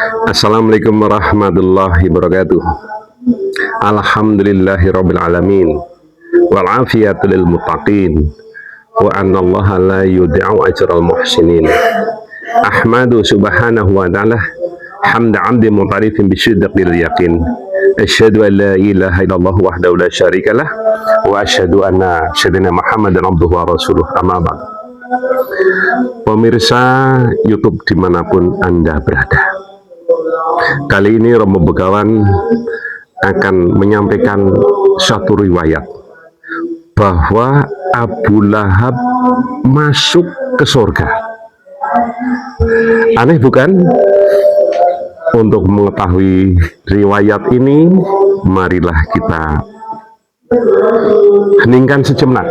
Assalamualaikum warahmatullahi wabarakatuh. Alhamdulillahirabbil alamin. Wal afiyatu lil muttaqin. Wa annallaha la yudhi'u ajral muhsinin. Ahmadu subhanahu wa ta'ala hamda 'abdin mutarifin bisyidqil yaqin. Asyhadu an la ilaha illallah wahdahu la syarikalah wa asyhadu anna sayyidina Muhammadan abduhu wa rasuluh. Amma ba'd. Pemirsa YouTube dimanapun Anda berada, kali ini Romo Begawan akan menyampaikan satu riwayat bahwa Abu Lahab masuk ke surga. Aneh bukan? Untuk mengetahui riwayat ini, marilah kita heningkan sejenak,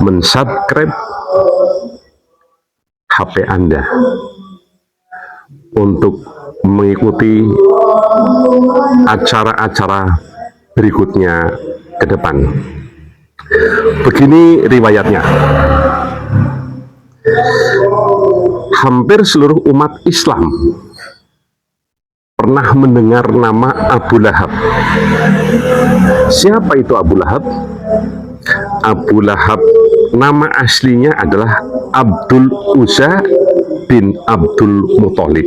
mensubscribe HP Anda untuk mengikuti acara-acara berikutnya ke depan. Begini riwayatnya. Hampir seluruh umat Islam pernah mendengar nama Abu Lahab. Siapa itu Abu Lahab? Abu Lahab nama aslinya adalah Abdul Uzza bin Abdul Muthalib.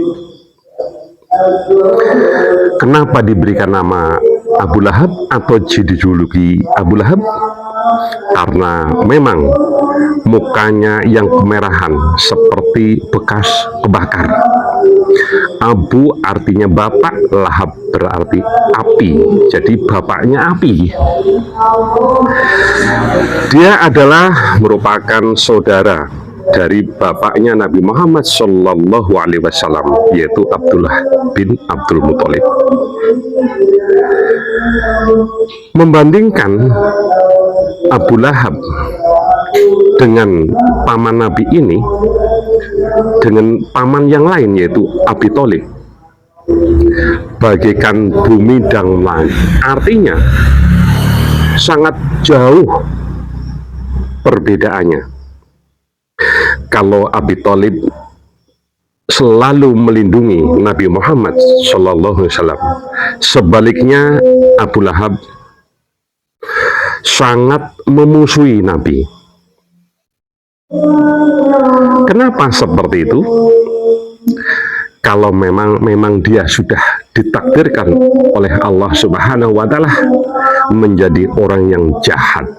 Kenapa diberikan nama Abu Lahab atau dijuluki Abu Lahab? Karena memang mukanya yang kemerahan seperti bekas kebakar. Abu artinya bapak, Lahab berarti api, jadi bapaknya api. Dia adalah merupakan saudara dari bapaknya Nabi Muhammad Shallallahu Alaihi Wasallam, yaitu Abdullah bin Abdul Muthalib. Membandingkan Abu Lahab dengan paman Nabi ini dengan paman yang lain, yaitu Abi Thalib, bagaikan bumi dan langit. Artinya sangat jauh perbedaannya. Kalau Abi Thalib selalu melindungi Nabi Muhammad Sallallahu Alaihi Wasallam, sebaliknya Abu Lahab sangat memusuhi Nabi. Kenapa seperti itu? Kalau memang dia sudah ditakdirkan oleh Allah Subhanahu wa Ta'ala menjadi orang yang jahat.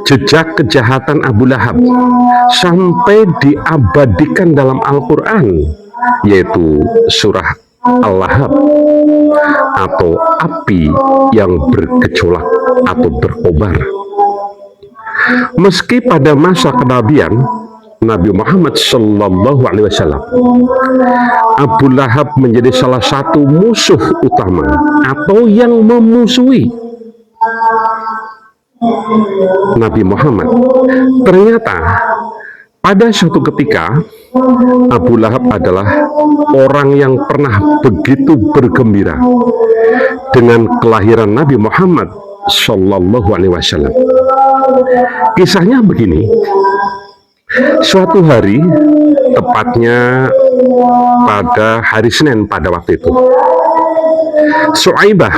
Jejak kejahatan Abu Lahab sampai diabadikan dalam Al-Quran, yaitu surah Al-Lahab atau api yang bergejolak atau berkobar. Meski pada masa kenabian Nabi Muhammad Sallallahu Alaihi Wasallam, Abu Lahab menjadi salah satu musuh utama atau yang memusuhi Nabi Muhammad. Ternyata pada suatu ketika Abu Lahab adalah orang yang pernah begitu bergembira dengan kelahiran Nabi Muhammad Sallallahu Alaihi Wasallam. Kisahnya begini. Suatu hari, tepatnya pada hari Senin pada waktu itu, Suaibah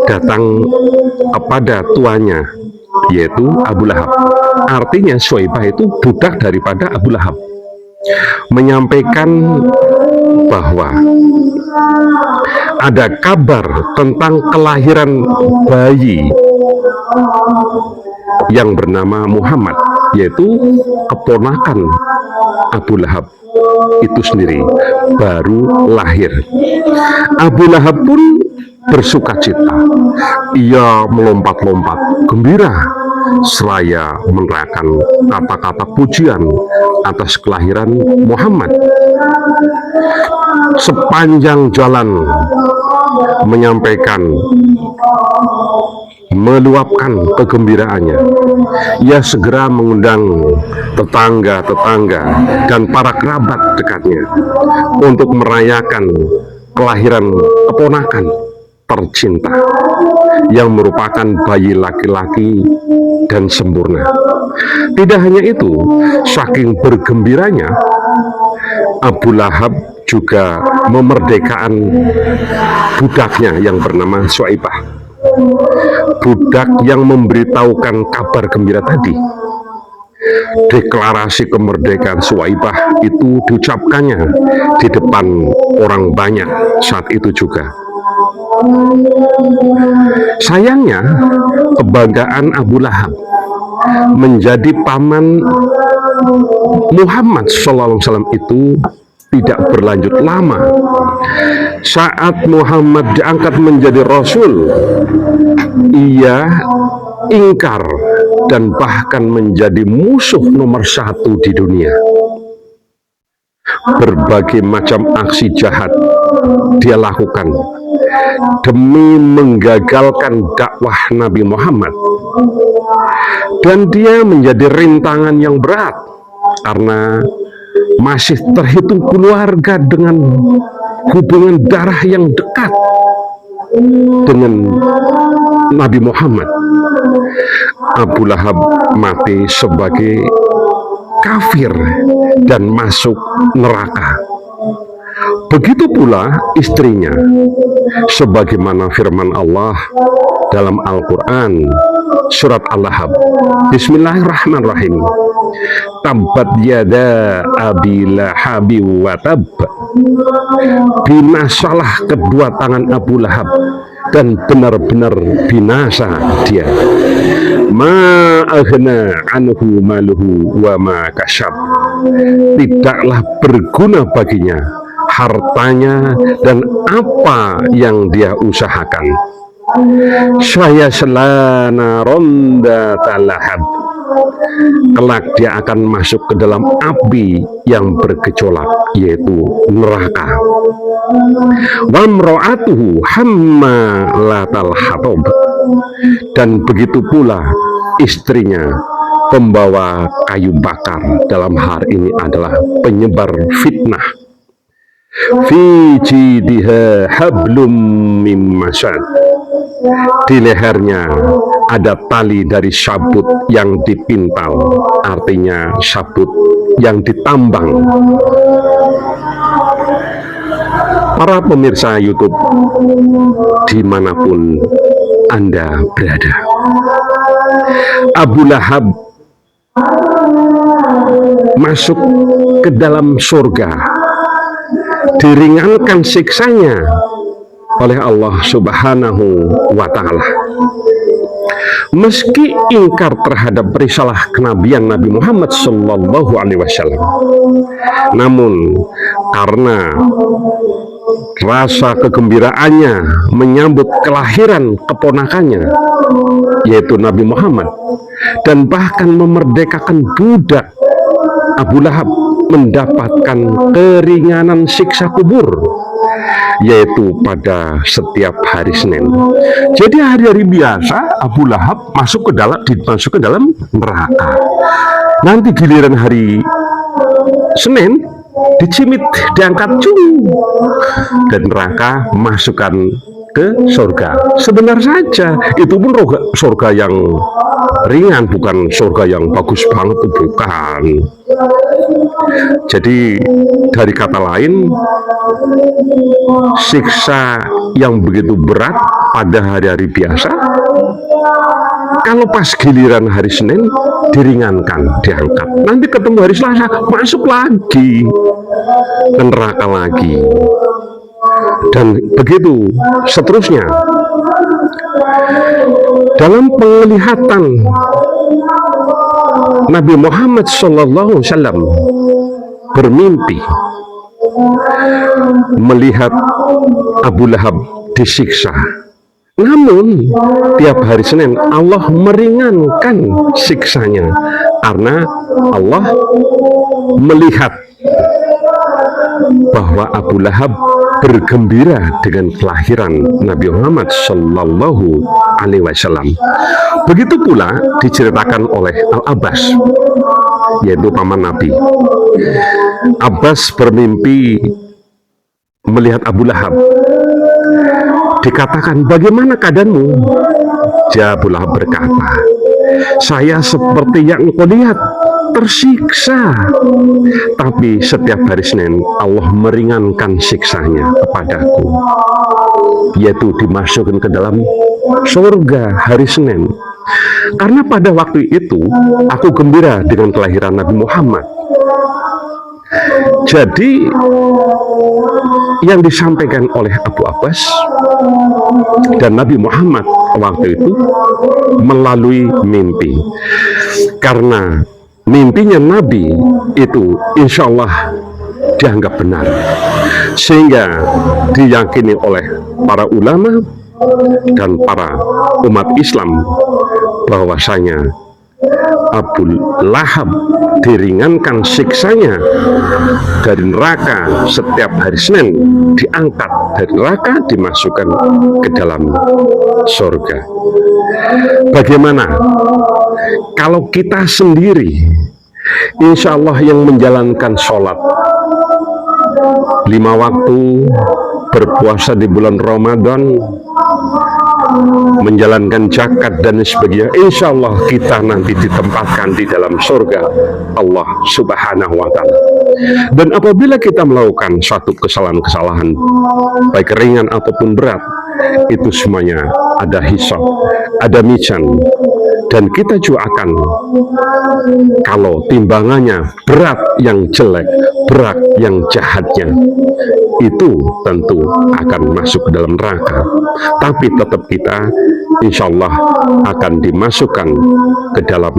datang kepada tuannya, yaitu Abu Lahab. Artinya Suaibah itu budak daripada Abu Lahab, menyampaikan bahwa ada kabar tentang kelahiran bayi yang bernama Muhammad, yaitu keponakan Abu Lahab itu sendiri, baru lahir. Abu Lahab pun bersukacita. Ia melompat-lompat gembira seraya meneriakkan kata-kata pujian atas kelahiran Muhammad. Sepanjang jalan menyampaikan, meluapkan kegembiraannya. Ia segera mengundang tetangga-tetangga dan para kerabat dekatnya untuk merayakan kelahiran keponakan tercinta yang merupakan bayi laki-laki dan sempurna. Tidak hanya itu, saking bergembiranya, Abu Lahab juga memerdekakan budaknya yang bernama Suwaibah. Budak yang memberitahukan kabar gembira tadi. Deklarasi kemerdekaan Suwaibah itu diucapkannya di depan orang banyak saat itu juga. Sayangnya, kebanggaan Abu Lahab menjadi paman Muhammad SAW itu tidak berlanjut lama. Saat Muhammad diangkat menjadi Rasul, ia ingkar dan bahkan menjadi musuh nomor 1 di dunia. Berbagai macam aksi jahat dia lakukan demi menggagalkan dakwah Nabi Muhammad, dan dia menjadi rintangan yang berat karena masih terhitung keluarga dengan hubungan darah yang dekat dengan Nabi Muhammad. Abu Lahab mati sebagai kafir dan masuk neraka. Begitu pula istrinya, sebagaimana firman Allah dalam Al-Quran surat Al-Lahab. Bismillahirrahmanirrahim. Tabbat yada abi lahabi wa tab. Binasalah kedua tangan Abu Lahab dan benar-benar binasa dia. Ma aghna anhu maluhu wa ma kasyab. Tidaklah berguna baginya hartanya dan apa yang dia usahakan. Saya selana ronda talahab. Kelak dia akan masuk ke dalam api yang bergejolak, yaitu neraka. Wamro'atuhu hammalatal hatab. Dan begitu pula istrinya, pembawa kayu bakar. Dalam hal ini adalah penyebar fitnah. Fi jidiha hablum mim masad. Di lehernya ada tali dari sabut yang dipintal, artinya sabut yang ditambang. Para pemirsa YouTube dimanapun Anda berada, Abu Lahab masuk ke dalam surga, diringankan siksanya oleh Allah Subhanahu wa Ta'ala. Meski ingkar terhadap risalah kenabian Nabi Muhammad Sallallahu Alaihi Wasallam, namun karena rasa kegembiraannya menyambut kelahiran keponakannya, yaitu Nabi Muhammad, dan bahkan memerdekakan budak, Abu Lahab mendapatkan keringanan siksa kubur, yaitu pada setiap hari Senin. Jadi hari-hari biasa Abu Lahab masuk ke dalam neraka. Nanti giliran hari Senin dicimit, diangkat dan neraka masukkan ke surga. Sebenar saja, itu pun surga yang ringan, bukan surga yang bagus banget, bukan. Jadi dari kata lain, siksa yang begitu berat pada hari-hari biasa, kalau pas giliran hari Senin diringankan, diangkat. Nanti ketemu hari Selasa, masuk lagi ke neraka lagi. Dan begitu seterusnya. Dalam penglihatan Nabi Muhammad SAW bermimpi melihat Abu Lahab disiksa. Namun tiap hari Senin Allah meringankan siksanya karena Allah melihat bahwa Abu Lahab bergembira dengan kelahiran Nabi Muhammad Sallallahu Alaihi Wasallam. Begitu pula diceritakan oleh Al-Abbas, yaitu paman Nabi. Abbas bermimpi melihat Abu Lahab. Dikatakan, bagaimana keadaanmu? Abu Lahab berkata, saya seperti yang engkau lihat, tersiksa. Tapi setiap hari Senin Allah meringankan siksanya kepadaku, yaitu dimasukkan ke dalam surga hari Senin. Karena pada waktu itu aku gembira dengan kelahiran Nabi Muhammad. Jadi yang disampaikan oleh Abu Abbas dan Nabi Muhammad waktu itu melalui mimpi. Karena mimpinya Nabi itu insya Allah dianggap benar, sehingga diyakini oleh para ulama dan para umat Islam bahwasanya Abu Lahab diringankan siksanya dari neraka setiap hari Senin, diangkat dari neraka dimasukkan ke dalam surga. Bagaimana kalau kita sendiri insya Allah yang menjalankan sholat 5 waktu, berpuasa di bulan Ramadan, menjalankan zakat dan sebagainya, insya Allah kita nanti ditempatkan di dalam surga Allah Subhanahu wa Ta'ala. Dan apabila kita melakukan suatu kesalahan-kesalahan, baik ringan ataupun berat, itu semuanya ada hisab, ada mizan, dan kita juga akan, kalau timbangannya berat yang jelek, berat yang jahatnya, itu tentu akan masuk ke dalam neraka. Tapi tetap kita insya Allah akan dimasukkan ke dalam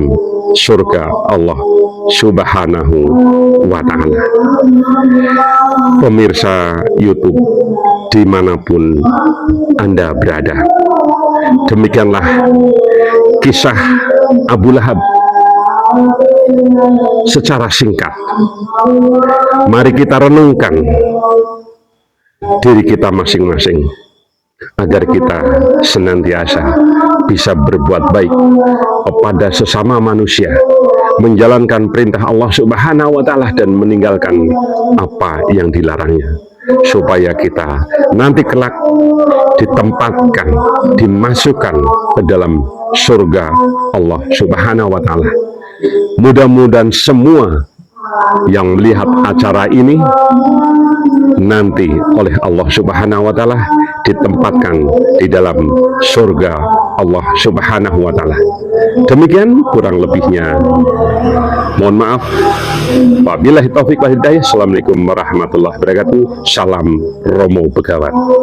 surga Allah Subhanahu wa Ta'ala. Pemirsa YouTube dimanapun Anda berada, demikianlah kisah Abu Lahab secara singkat. Mari kita renungkan diri kita masing-masing agar kita senantiasa bisa berbuat baik kepada sesama manusia, menjalankan perintah Allah Subhanahu wa Ta'ala dan meninggalkan apa yang dilarangnya, supaya kita nanti kelak ditempatkan, dimasukkan ke dalam surga Allah Subhanahu wa Ta'ala. Mudah-mudahan semua yang melihat acara ini nanti oleh Allah Subhanahu wa Ta'ala ditempatkan di dalam surga Allah Subhanahu wa Ta'ala. Demikian kurang lebihnya, mohon maaf. Wabillahi taufik wal hidayah. Assalamualaikum warahmatullahi wabarakatuh. Salam Romo Begawan.